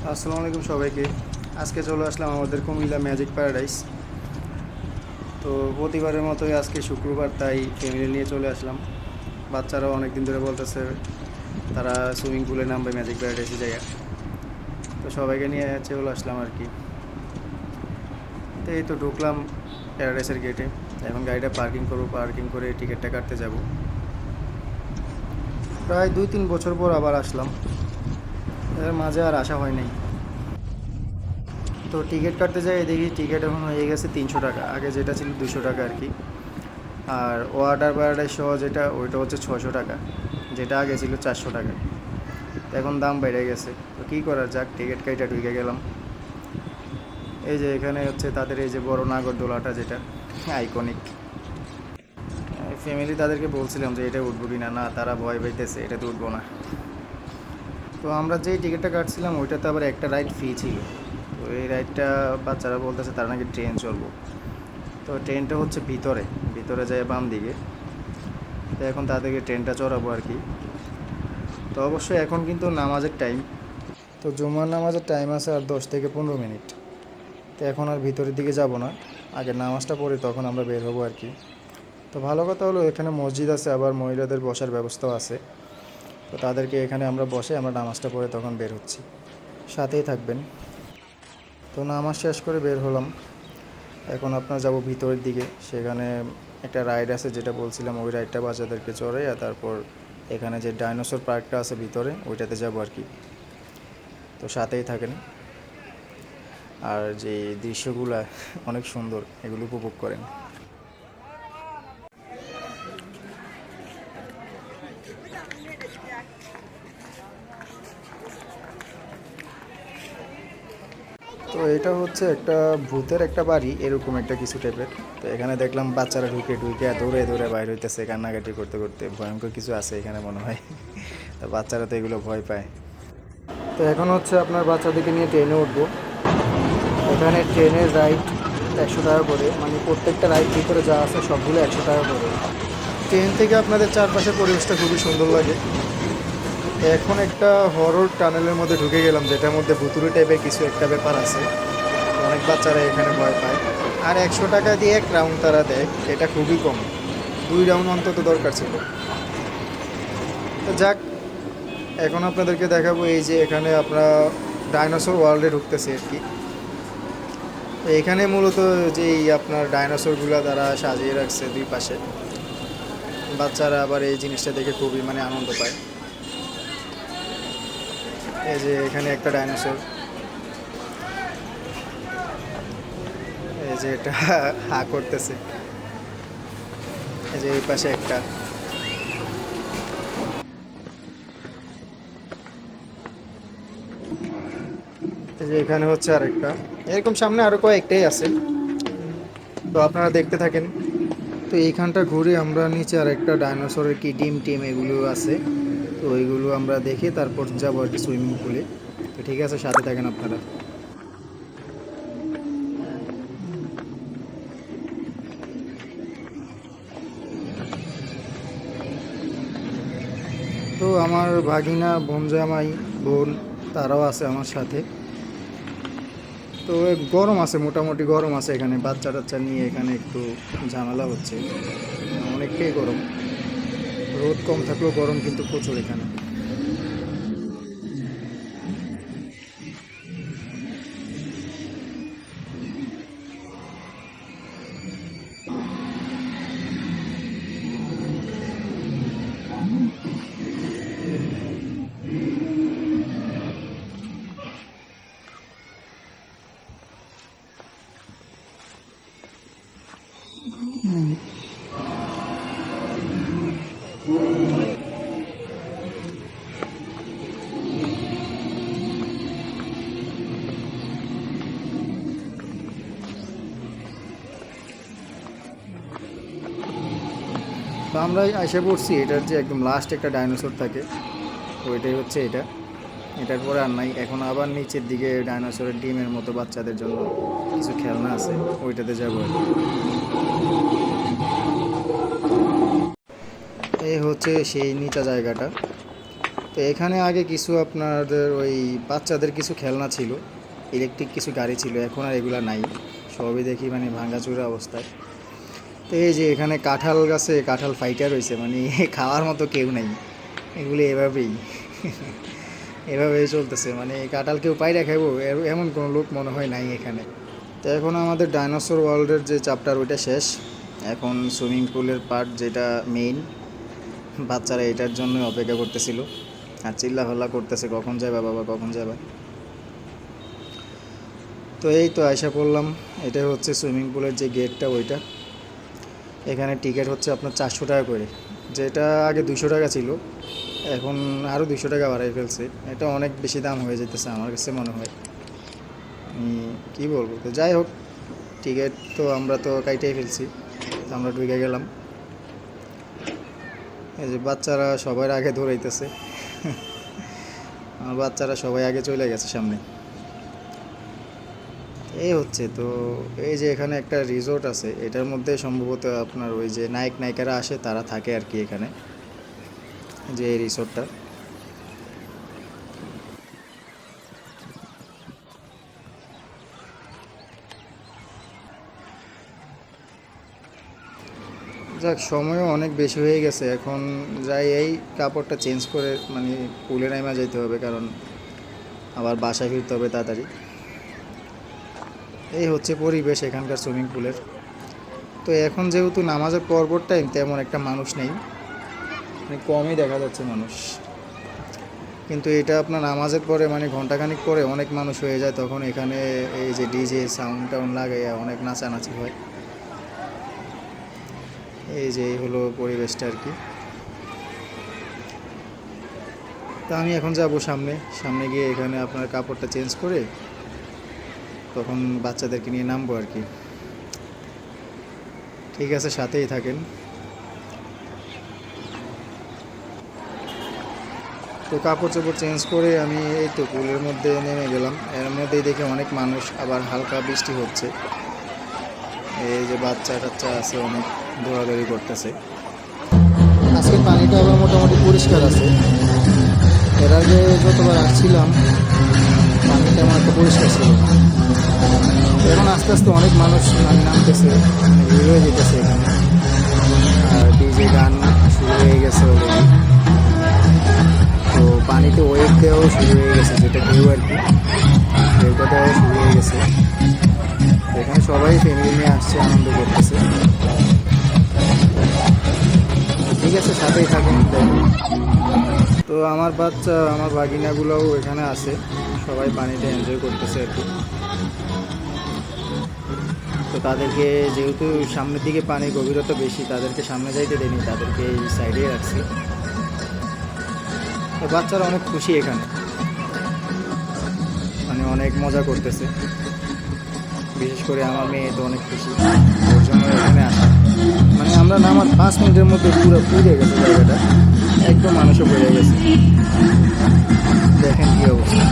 আসসালামু আলাইকুম সবাইকে। আজকে চলে আসলাম আমাদের কুমিল্লা ম্যাজিক প্যারাডাইস। তো প্রতিবারের মতোই আজকে শুক্রবার, তাই ফ্যামিলি নিয়ে চলে আসলাম। বাচ্চারাও অনেক দিন ধরে বলতেছে তারা সুইমিং পুলে নামবে ম্যাজিক প্যারাডাইসে জায়গা। তো সবাইকে নিয়ে চলে আসলাম আর কি। তো এই তো ঢুকলাম প্যারাডাইসের গেটে। এখন গাড়িটা পার্কিং করবো, পার্কিং করে টিকিটটা কাটতে যাব। প্রায় 2-3 বছর পর আবার আসলাম, এর মাঝে আর আসা হয় নাই। তো টিকিট কাটতে যাই, দেখি টিকিট এখন হয়ে গেছে 300 টাকা, আগে যেটা ছিল 200 টাকা আর কি। আর ওয়াটার প্যারাডাইস সহ যেটা, ওইটা হচ্ছে 600 টাকা, যেটা আগে ছিল 400 টাকা। তো এখন দাম বেড়ে গেছে, তো কী করার, যাক টিকিট কাইটা ঢুকে গেলাম। এই যে এখানে হচ্ছে তাদের এই যে বড় নাগরদোলাটা, যেটা আইকনিক। ফ্যামিলি তাদেরকে বলছিলাম যে এটা উঠবো কি না, না তারা ভয় পাইতেছে, এটাতে উঠবো না। তো আমরা যেই টিকিটটা কাটছিলাম ওইটাতে আবার একটা রাইড ফ্রি ছিল। তো এই রাইডটা বাচ্চারা বলতেছে তারা নাকি ট্রেন চলবো। তো ট্রেনটা হচ্ছে ভিতরে ভিতরে যায় বাম দিকে। তো এখন তাদেরকে ট্রেনটা চড়াবো আর কি। তো অবশ্যই এখন কিন্তু নামাজের টাইম। তো জুমার নামাজের টাইম আছে আর 10 থেকে 15 মিনিট। তো এখন আর ভিতরের দিকে যাব না, আগে নামাজটা পড়ি তখন আমরা বের হবো আর কি। তো ভালো কথা হলো এখানে মসজিদ আছে, আবার মহিলাদের বসার ব্যবস্থাও আছে। তো তাদেরকে এখানে আমরা বসে আমরা নামাজটা পড়ে তখন বের হচ্ছি, সাথেই থাকবেন। তো নামাজ শেষ করে বের হলাম। এখন আপনার যাব ভিতরের দিকে, সেখানে একটা রাইড আছে যেটা বলছিলাম, ওই রাইডটা বাচ্চাদেরকে চড়ে, আর তারপর এখানে যে ডাইনোসর পার্কটা আছে ভিতরে, ওইটাতে যাব আর কি। তো সাথেই থাকেন, আর যে দৃশ্যগুলো অনেক সুন্দর, এগুলো উপভোগ করেন। তো এটা হচ্ছে একটা ভূতের একটা বাড়ি, এরকম একটা কিছু টাইপের। তো এখানে দেখলাম বাচ্চারা ঢুকে ঢুকে দৌড়ে দৌড়ে বাইরে হইতেছে, কান্নাকাটি করতে করতে। ভয়ঙ্কর কিছু আছে এখানে মনে হয়। তো বাচ্চারা তো এগুলো ভয় পায়। তো এখন হচ্ছে আপনার বাচ্চাদেরকে নিয়ে ট্রেনে উঠবো। এখানে ট্রেনের রাইড 100 টাকা করে, মানে প্রত্যেকটা রাইড ভিতরে যা আছে সবগুলো 100 টাকা করে। ট্রেন থেকে আপনাদের চারপাশের পরিবেশটা খুবই সুন্দর লাগে। এখন একটা হরর টানেলের মধ্যে ঢুকে গেলাম, যেটার মধ্যে ভুতুড়ি টাইপের কিছু একটা ব্যাপার আছে। অনেক বাচ্চারা এখানে ভয় পায়। আর 100 টাকা দিয়ে 1 রাউন্ড তারা দেয়, এটা খুবই কম। 2 রাউন্ড অন্তত দরকার ছিল। তো যাক, এখন আপনাদেরকে দেখাবো এই যে এখানে আমরা ডাইনোসর ওয়ার্ল্ডে ঢুকতেছি আর কি। তো এখানে মূলত যেই আপনার ডাইনোসরগুলো তারা সাজিয়ে রাখছে দুই পাশে। বাচ্চারা আবার এই জিনিসটা দেখে খুবই মানে আনন্দ পায়। এই যে এখানে একটা ডাইনোসর, এই যে এটা হা করতেছে। এই যে এই পাশে একটা। এই যে এখানে হচ্ছে আরেকটা। এরকম সামনে আরো কয়েকটাই আছে, তো আপনারা দেখতে থাকেন। তো এইখানটা ঘুরে আমরা নিচে আরেকটা ডাইনোসরের কি ডিম টিম এগুলো আছে, তো ওইগুলো আমরা দেখে তারপর যাবো আর কি সুইমিং পুলে। তো ঠিক আছে, সাথে থাকেন আপনারা। তো আমার ভাগিনা বোনজামাই বোন তারাও আছে আমার সাথে। তো গরম আছে, মোটামুটি গরম আছে এখানে, বাচ্চা টাচ্চা নিয়ে এখানে একটু ঝামেলা হচ্ছে, অনেকটাই গরম। রোদ কম থাকলেও গরম কিন্তু প্রচুর এখানে। তো আমরা এসে পড়ছি এটার যে একদম লাস্ট একটা ডাইনোসর থাকে, ওইটাই হচ্ছে এটা। এটার পরে আর নাই। এখন আবার নিচের দিকে ডাইনোসরের ডিমের মতো বাচ্চাদের জন্য কিছু খেলনা আছে, ওইটাতে যাবো আর কি। এই হচ্ছে সেই নিচা জায়গাটা। তো তো এখানে আগে কিছু আপনাদের ওই বাচ্চাদের কিছু খেলনা ছিল, ইলেকট্রিক কিছু গাড়ি ছিল, এখন আর এগুলা নাই, সবই দেখি মানে ভাঙাচুরা অবস্থায়। তো এই যে এখানে কাঁঠাল গাছে কাঁঠাল ফাইটার রয়েছে, মানে খাওয়ার মতো কেউ নেই, এগুলি এভাবেই এভাবেই চলতেছে, মানে এই কাঁঠাল কেউ পাইরা খাইবো এমন কোনো লোক মনে হয় নাই এখানে। তো এখন আমাদের ডাইনোসর ওয়ার্ল্ডের যে চ্যাপ্টার ওইটা শেষ, এখন সুইমিং পুলের পার্ট যেটা মেইন, বাচ্চারা এটার জন্য অপেক্ষা করতেছিল আর চিল্লাফাল্লা করতেছে কখন যাবা বাবা কখন যাবা। তো এই তো আয়সা পড়লাম, এটা হচ্ছে সুইমিং পুলের যে গেটটা ওইটা। এখানে টিকিট হচ্ছে আপনার 400 টাকা করে, যেটা আগে 200 টাকা ছিল, এখন আরও 200 টাকা বাড়াই ফেলছে। এটা অনেক বেশি দাম হয়ে যেতেছে আমার কাছে মনে হয়, কী বলবো। তো যাই হোক, টিকিট তো আমরা তো কাইটাই ফেলছি, তো আমরা ঢুকে গেলাম। এই যে বাচ্চারা সবার আগে দৌড়াইতেছে আমার বাচ্চারা সবাই আগে চলে গেছে সামনে। এই হচ্ছে তো, এই যে এখানে একটা রিসোর্ট আছে, এটার মধ্যে সম্ভবত আপনার ওই যে নায়ক নায়িকারা আসে তারা থাকে আর কি এখানে, যে এই রিসোর্টটা। যাক, সময়ও অনেক বেশি হয়ে গেছে, এখন যাই এই কাপড়টা চেঞ্জ করে মানে পুলে নাইমা যেতে হবে, কারণ আবার বাসায় ফিরতে হবে তাড়াতাড়ি। এই হচ্ছে পরিবেশ এখানকার সুইমিং পুলের। তো এখন যেহেতু নামাজের পরপর টাইম, তেমন একটা মানুষ নেই, মানে কমই দেখা যাচ্ছে মানুষ। কিন্তু এটা আপনার নামাজের পরে মানে ঘন্টাখানিক পরে অনেক মানুষ হয়ে যায়, তখন এখানে এই যে ডিজে সাউন্ড টাউন লাগাইয়া অনেক নাচানাচি হয়। এই যে এই হলো পরিবেশটা আর কি। তা আমি এখন যাব সামনে গিয়ে এখানে আপনার কাপড়টা চেঞ্জ করে তখন বাচ্চাদেরকে নিয়ে নামবো আর কি। ঠিক আছে, সাথেই থাকেন। তো কাপড় চোপড় চেঞ্জ করে আমি এই তো পুলের মধ্যে নেমে গেলাম, এর মধ্যেই দেখে অনেক মানুষ, আবার হালকা বৃষ্টি হচ্ছে। এই যে বাচ্চা টাচ্চা আছে, অনেক দৌড়াদৌড়ি করতেছে। আজকে পানিটা আবার মোটামুটি পরিষ্কার আছে, এর আগে যতবার আসছিলাম পানি তেমন একটা পরিষ্কার ছিল না। এখন আস্তে আস্তে অনেক মানুষ নামতেছে, ভিড় হয়ে যেতেছে এখানে, আর ডিজে গান শুরু হয়ে গেছে অলরেডি। তো পানিতে ওয়েভ দেওয়াও শুরু হয়ে গেছে, যেটা ঢেউ আর কি, ঢেউটা দেওয়াও শুরু হয়ে গেছে। এখানে সবাই ফ্যামিলি নিয়ে আসছে, আনন্দ করতেছে। ঠিক আছে, সাথেই থাকুন। তো আমার বাচ্চা, আমার বাগিনাগুলোও এখানে আছে, সবাই পানিটা এনজয় করতেছে আর কি। তো তাদেরকে যেহেতু সামনের দিকে পানির গভীরতা বেশি, তাদেরকে সামনে যাইতে দেয়নি, তাদেরকে এই সাইডে রাখছি। তো বাচ্চারা অনেক খুশি এখানে, মানে অনেক মজা করতেছে। বিশেষ করে আমার মেয়ে তো অনেক খুশি, ওর জন্য এখানে আসা। মানে আমরা নামার 5 মিনিটের মধ্যে পুরো পুড়ে গেছে জায়গাটা, একদম মানুষও পড়ে গেছে, দেখেন কী অবস্থা।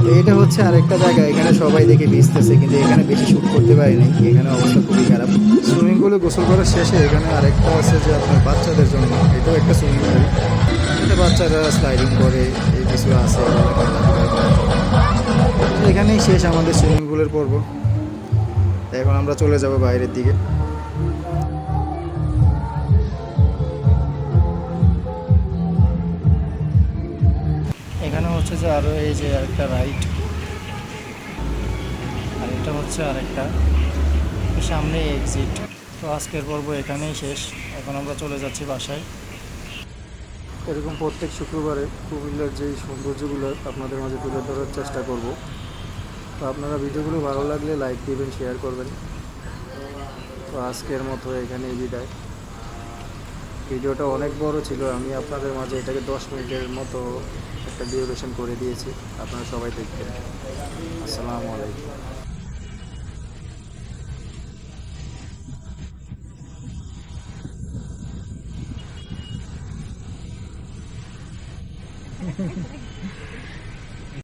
তো এটা হচ্ছে আরেকটা জায়গা, এখানে সবাই দেখে ভিজতেছে, কিন্তু এখানে বেশি শ্যুট করতে পারিনি, এখানে অবস্থা খুবই খারাপ। সুইমিং পুলে গোসল করার শেষে এখানে আরেকটা আছে যে আপনার বাচ্চাদের জন্য, এটাও একটা সুইমিং পুল, এটা বাচ্চারা স্লাইডিং করে, এই কিছু আছে। এখানেই শেষ আমাদের সুইমিং পুলের পর্ব। এখন আমরা চলে যাব বাইরের দিকে। এখানে হচ্ছে যে আরও এই যে আরেকটা রাইড, আর এটা হচ্ছে আরেকটা, সামনে এক্সিট। তো আজকের পর্ব এখানেই শেষ, এখন আমরা চলে যাচ্ছি বাসায়। এরকম প্রত্যেক শুক্রবারে কুমিল্লার যেই সৌন্দর্যগুলো আপনাদের মাঝে তুলে ধরার চেষ্টা করব। তো আপনারা ভিডিওগুলো ভালো লাগলে লাইক দিবেন, শেয়ার করবেন। তো আজকের মতো এখানেই বিদায়। ভিডিওটা অনেক বড় ছিল, আমি আপনাদের মাঝে এটাকে 10 মিনিটের মতো একটা ডিউরেশন করে দিয়েছি। আপনারা সবাই দেখবেন। আসসালামু আলাইকুম।